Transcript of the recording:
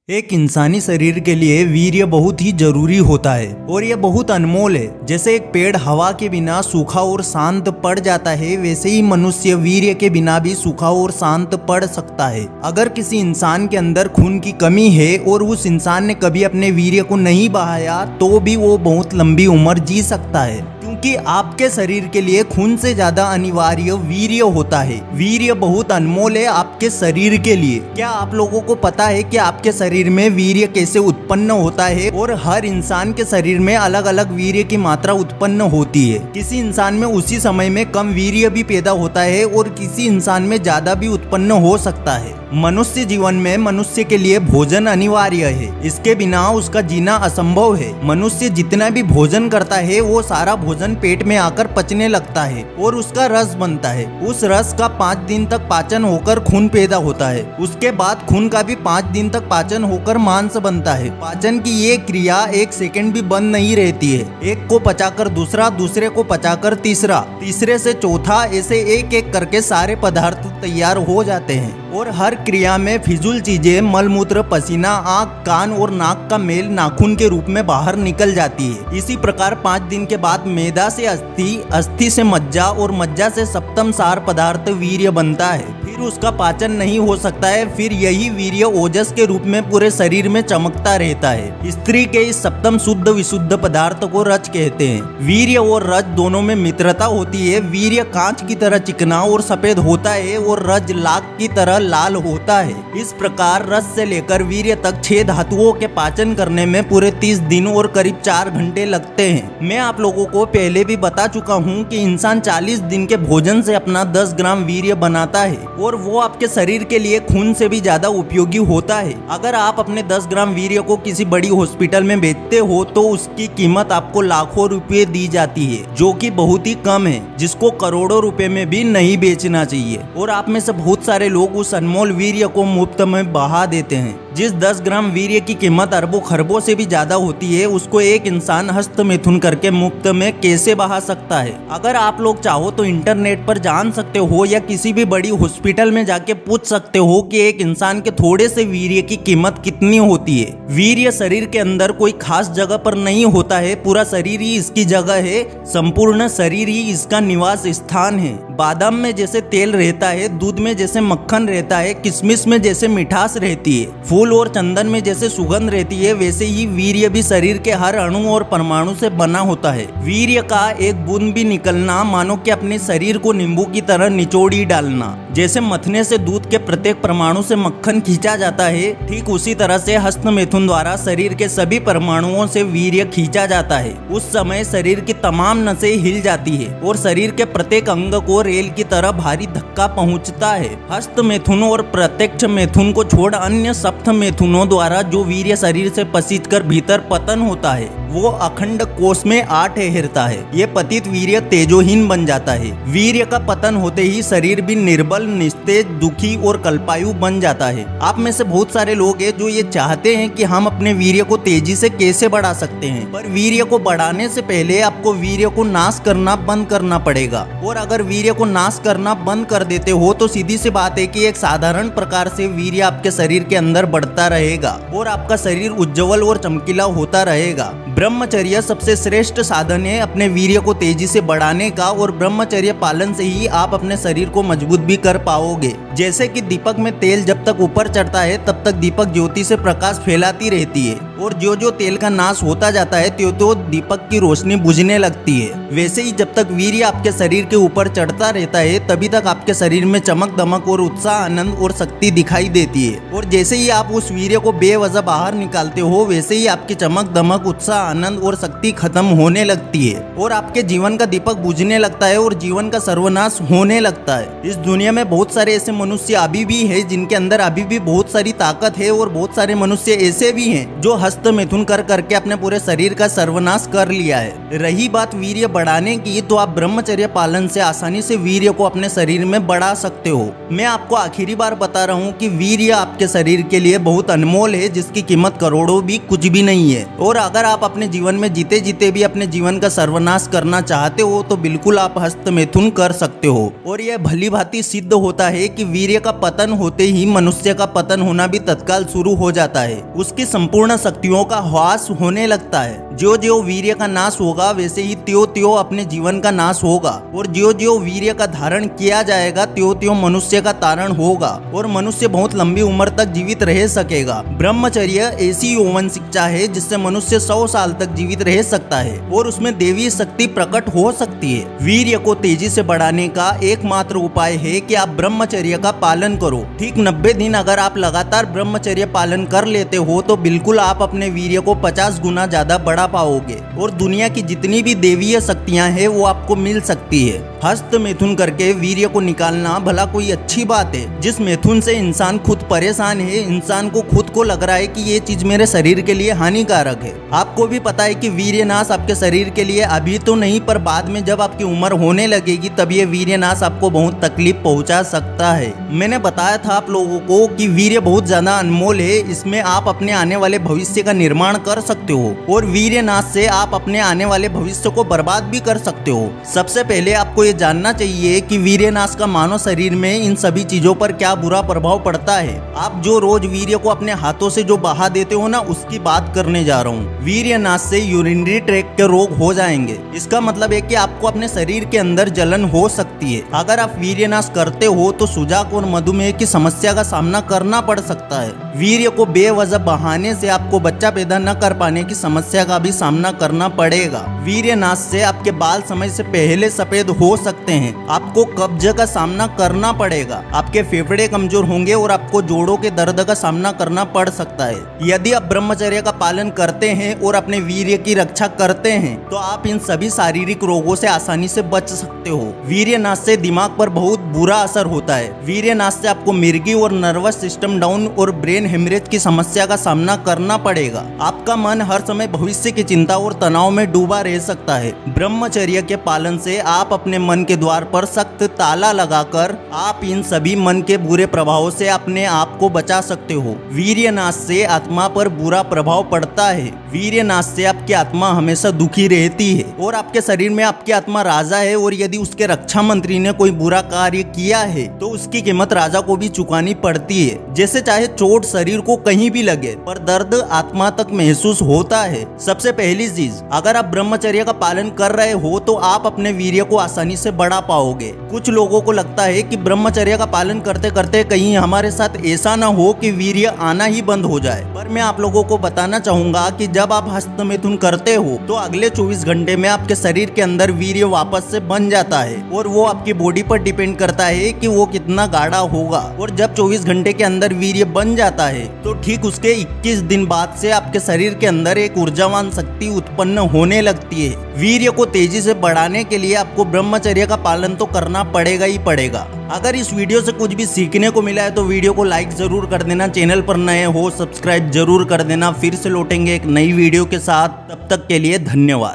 एक इंसानी शरीर के लिए वीर्य बहुत ही जरूरी होता है और ये बहुत अनमोल है। जैसे एक पेड़ हवा के बिना सूखा और शांत पड़ जाता है, वैसे ही मनुष्य वीर्य के बिना भी सूखा और शांत पड़ सकता है। अगर किसी इंसान के अंदर खून की कमी है और उस इंसान ने कभी अपने वीर्य को नहीं बहाया तो भी वो बहुत लंबी उम्र जी सकता है, क्योंकि आपके शरीर के लिए खून से ज्यादा अनिवार्य वीर्य होता है। वीर्य बहुत अनमोल है आपके शरीर के लिए। क्या आप लोगों को पता है कि आपके शरीर में वीर्य कैसे उत्पन्न होता है? और हर इंसान के शरीर में अलग अलग वीर्य की मात्रा उत्पन्न होती है। किसी इंसान में उसी समय में कम वीर्य भी पैदा होता है और किसी इंसान में ज्यादा भी उत्पन्न हो सकता है। मनुष्य जीवन में मनुष्य के लिए भोजन अनिवार्य है, इसके बिना उसका जीना असंभव है। मनुष्य जितना भी भोजन करता है वो सारा भोजन पेट में आकर पचने लगता है और उसका रस बनता है। उस रस का 5 दिन तक पाचन होकर खून पैदा होता है। उसके बाद खून का भी 5 दिन तक पाचन होकर मांस बनता है। पाचन की ये क्रिया 1 सेकंड भी बंद नहीं रहती है। एक को पचाकर दूसरा, दूसरे को पचाकर तीसरा, तीसरे से चौथा, ऐसे एक एक करके सारे पदार्थ तैयार हो जाते हैं। और हर क्रिया में फिजूल चीजें, मलमूत्र, पसीना, आँख, कान और नाक का मेल नाखून के रूप में बाहर निकल जाती है। इसी प्रकार 5 दिन के बाद मेदा से अस्थि, अस्थि से मज्जा और मज्जा से सप्तम सार पदार्थ वीर्य बनता है। फिर उसका पाचन नहीं हो सकता है। फिर यही वीर्य ओजस के रूप में पूरे शरीर में चमकता रहता है। स्त्री के इस सप्तम शुद्ध विशुद्ध पदार्थ को रज कहते हैं। वीर्य और रज दोनों में मित्रता होती है। वीर्य कांच की तरह चिकना और सफेद होता है और रज लाख की तरह लाल होता है। इस प्रकार रस से लेकर वीर्य तक 6 धातुओं के पाचन करने में पूरे 30 दिन और करीब 4 घंटे लगते हैं। मैं आप लोगों को पहले भी बता चुका हूँ कि इंसान 40 दिन के भोजन से अपना 10 ग्राम वीर्य बनाता है और वो आपके शरीर के लिए खून से भी ज्यादा उपयोगी होता है। अगर आप अपने 10 ग्राम वीर्य को किसी बड़ी हॉस्पिटल में बेचते हो तो उसकी कीमत आपको लाखों रुपए दी जाती है, जो कि बहुत ही कम है, जिसको करोड़ों रुपए में भी नहीं बेचना चाहिए। और आप में से बहुत सारे लोग उस अनमोल वीर्य को मुफ्त में बहा देते हैं। जिस 10 ग्राम वीर्य की कीमत अरबों खरबों से भी ज्यादा होती है, उसको एक इंसान हस्त मैथुन करके मुफ्त में कैसे बहा सकता है? अगर आप लोग चाहो तो इंटरनेट पर जान सकते हो या किसी भी बड़ी हॉस्पिटल में जाके पूछ सकते हो कि एक इंसान के थोड़े से वीर्य की कीमत कितनी होती है। वीर्य शरीर के अंदर कोई खास जगह पर नहीं होता है, पूरा शरीर ही इसकी जगह है, संपूर्ण शरीर ही इसका निवास स्थान है। बादाम में जैसे तेल रहता है, दूध में जैसे मक्खन रहता है, किशमिश में जैसे मिठास रहती है, फूल और चंदन में जैसे सुगंध रहती है, वैसे ही वीर्य भी शरीर के हर अणु और परमाणु से बना होता है। वीर्य का एक बूंद भी निकलना मानो कि अपने शरीर को नींबू की तरह निचोड़ ही डालना। जैसे मथने से दूध के प्रत्येक परमाणु से मक्खन खींचा जाता है, ठीक उसी तरह से हस्त मैथुन द्वारा शरीर के सभी परमाणुओं से वीर्य खींचा जाता है। उस समय शरीर की तमाम नसें हिल जाती है और शरीर के प्रत्येक अंग को रेल की तरह भारी धक्का पहुंचता है। हस्त मैथुन और प्रत्यक्ष मैथुन को छोड़ अन्य सप्त मैथुनों द्वारा जो वीर्य शरीर से पसीज कर भीतर पतन होता है, वो अखंड कोष में आ ठहरता है। ये पतित वीर्य तेजोहीन बन जाता है। वीर्य का पतन होते ही शरीर भी निर्बल, निस्तेज, दुखी और कल्पायु बन जाता है। आप में से बहुत सारे लोग हैं जो ये चाहते हैं कि हम अपने वीर्य को तेजी से कैसे बढ़ा सकते हैं, पर वीर्य को बढ़ाने से पहले आपको वीर्य को नाश करना बंद करना पड़ेगा। और अगर वीर्य को नाश करना बंद कर देते हो तो सीधी सी बात है कि एक साधारण प्रकार से वीर्य आपके शरीर के अंदर बढ़ता रहेगा और आपका शरीर उज्जवल और चमकीला होता रहेगा। ब्रह्मचर्य सबसे श्रेष्ठ साधन है अपने वीर्य को तेजी से बढ़ाने का, और ब्रह्मचर्य पालन से ही आप अपने शरीर को मजबूत भी कर पाओगे। जैसे कि दीपक में तेल जब तक ऊपर चढ़ता है तब तक दीपक ज्योति से प्रकाश फैलाती रहती है, और जो जो तेल का नाश होता जाता है त्यों त्यों दीपक की रोशनी बुझने लगती है। वैसे ही जब तक वीर्य आपके शरीर के ऊपर चढ़ता रहता है तभी तक आपके शरीर में चमक दमक और उत्साह, आनंद और शक्ति दिखाई देती है। और जैसे ही आप उस वीर्य को बेवजह बाहर निकालते हो, वैसे ही आपकी चमक दमक, उत्साह, आनंद और शक्ति खत्म होने लगती है और आपके जीवन का दीपक बुझने लगता है और जीवन का सर्वनाश होने लगता है। इस दुनिया में बहुत सारे ऐसे मनुष्य अभी भी है जिनके अंदर अभी भी बहुत सारी ताकत है, और बहुत सारे मनुष्य ऐसे भी हैं जो हस्त मैथुन कर करके अपने पूरे शरीर का सर्वनाश कर लिया है। रही बात वीर्य बढ़ाने की, तो आप ब्रह्मचर्य पालन से आसानी से वीर्य को अपने शरीर में बढ़ा सकते हो। मैं आपको आखिरी बार बता रहा हूँ कि वीर्य आपके शरीर के लिए बहुत अनमोल है, जिसकी कीमत करोड़ों भी कुछ भी नहीं है। और अगर आप अपने जीवन में जीते जीते भी अपने जीवन का सर्वनाश करना चाहते हो तो बिल्कुल आप हस्त मैथुन कर सकते हो। और यह भली भांति सिद्ध होता है कि वीर्य का पतन होते ही मनुष्य का पतन होना भी तत्काल शुरू हो जाता है। उसकी संपूर्ण शक्तियों का ह्रास होने लगता है। ज्यो ज्यो वीर्य का नाश होगा वैसे ही त्यों त्यों अपने जीवन का नाश होगा, और ज्यो ज्यो वीर्य का धारण किया जाएगा त्यों त्यों मनुष्य का तारण होगा और मनुष्य बहुत लंबी उम्र तक जीवित रह सकेगा। ब्रह्मचर्य ऐसी यौवन शिक्षा है जिससे मनुष्य 100 साल तक जीवित रह सकता है और उसमें देवी शक्ति प्रकट हो सकती है। वीर्य को तेजी से बढ़ाने का एकमात्र उपाय है कि आप ब्रह्मचर्य का पालन करो। ठीक 90 दिन अगर आप लगातार ब्रह्मचर्य पालन कर लेते हो तो बिल्कुल आप अपने वीर्य को 50 गुना ज्यादा बढ़ा पाओगे और दुनिया की जितनी भी देवीय शक्तियां हैं वो आपको मिल सकती है। हस्त मैथुन करके वीर्य को निकालना भला कोई अच्छी बात है? जिस मैथुन से इंसान खुद परेशान है, इंसान को खुद को लग रहा है कि ये चीज मेरे शरीर के लिए हानिकारक है। आपको भी पता है कि वीर्य नाश आपके शरीर के लिए अभी तो नहीं पर बाद में जब आपकी उम्र होने लगेगी तब ये वीर्य नाश आपको बहुत तकलीफ पहुंचा सकता है। मैंने बताया था आप लोगों को कि वीर्य बहुत ज्यादा अनमोल है, इसमें आप अपने आने वाले भविष्य का निर्माण कर सकते हो और वीर्य नाश से आप अपने आने वाले भविष्य को बर्बाद भी कर सकते हो। सबसे पहले आपको ये जानना चाहिए कि वीर्य नाश का मानव शरीर में इन सभी चीजों पर क्या बुरा प्रभाव पड़ता है। आप जो रोज वीर्य को अपने हाथों से जो बहा देते हो ना, उसकी बात करने जा रहा हूँ। वीर्य नाश से यूरिनरी ट्रैक्ट के रोग हो जाएंगे। इसका मतलब है कि आपको अपने शरीर के अंदर जलन हो सकती है। अगर आप वीर्य नाश करते हो तो सुजाक और मधुमेह की समस्या का सामना करना पड़ सकता है। वीर्य को बेवजह बहाने से आपको बच्चा पैदा न कर पाने की समस्या का भी सामना करना पड़ेगा। वीर्य नाश से आपके बाल समय से पहले सफेद हो सकते हैं। आपको कब्ज का सामना करना पड़ेगा। आपके फेफड़े कमजोर होंगे और आपको जोड़ों के दर्द का सामना करना पड़ सकता है। यदि आप ब्रह्मचर्य का पालन करते हैं और अपने वीर्य की रक्षा करते हैं तो आप इन सभी शारीरिक रोगों से आसानी से बच सकते हो। वीर्य नाश से दिमाग पर बहुत बुरा असर होता है। वीर्य नाश से आपको मिर्गी और नर्वस सिस्टम डाउन और ब्रेन हेमरेज की समस्या का सामना करना पड़ेगा। आपका मन हर समय भविष्य की चिंता और तनाव में डूबा रह सकता है। ब्रह्मचर्य के पालन से आप अपने मन के द्वार पर सख्त ताला लगाकर आप इन सभी मन के बुरे प्रभावों से अपने आप को बचा सकते हो। वीर्य नाश से आत्मा पर बुरा प्रभाव पड़ता है। वीर्य नाश से आपकी आत्मा हमेशा दुखी रहती है और आपके शरीर में आपकी आत्मा राजा है और यदि उसके रक्षा मंत्री ने कोई बुरा कार्य किया है तो उसकी कीमत राजा को भी चुकानी पड़ती है। जैसे चाहे चोट शरीर को कहीं भी लगे पर दर्द आत्मा तक महसूस होता है। सबसे पहली चीज, अगर आप ब्रह्मचर्य का पालन कर रहे हो तो आप अपने वीर्य को आसानी से बढ़ा पाओगे। कुछ लोगों को लगता है कि ब्रह्मचर्य का पालन करते करते कहीं हमारे साथ ऐसा ना हो कि वीर्य आना ही बंद हो जाए, पर मैं आप लोगों को बताना चाहूंगा कि जब आप हस्त मैथुन करते हो तो अगले 24 घंटे में आपके शरीर के अंदर वीर्य वापस से बन जाता है और वो आपकी बॉडी पर डिपेंड करता है कि वो कितना गाढ़ा होगा। और जब 24 घंटे के अंदर वीर्य बन जाता है तो ठीक उसके 21 दिन बाद से आपके शरीर के अंदर एक ऊर्जावान शक्ति उत्पन्न होने लगती है। वीर्य को तेजी से बढ़ाने के लिए आपको ब्रह्मचर्य का पालन तो करना पड़ेगा ही पड़ेगा। अगर इस वीडियो से कुछ भी सीखने को मिला है तो वीडियो को लाइक जरूर कर देना। चैनल पर नए हो सब्सक्राइब जरूर कर देना। फिर से लौटेंगे एक नई वीडियो के साथ, तब तक के लिए धन्यवाद।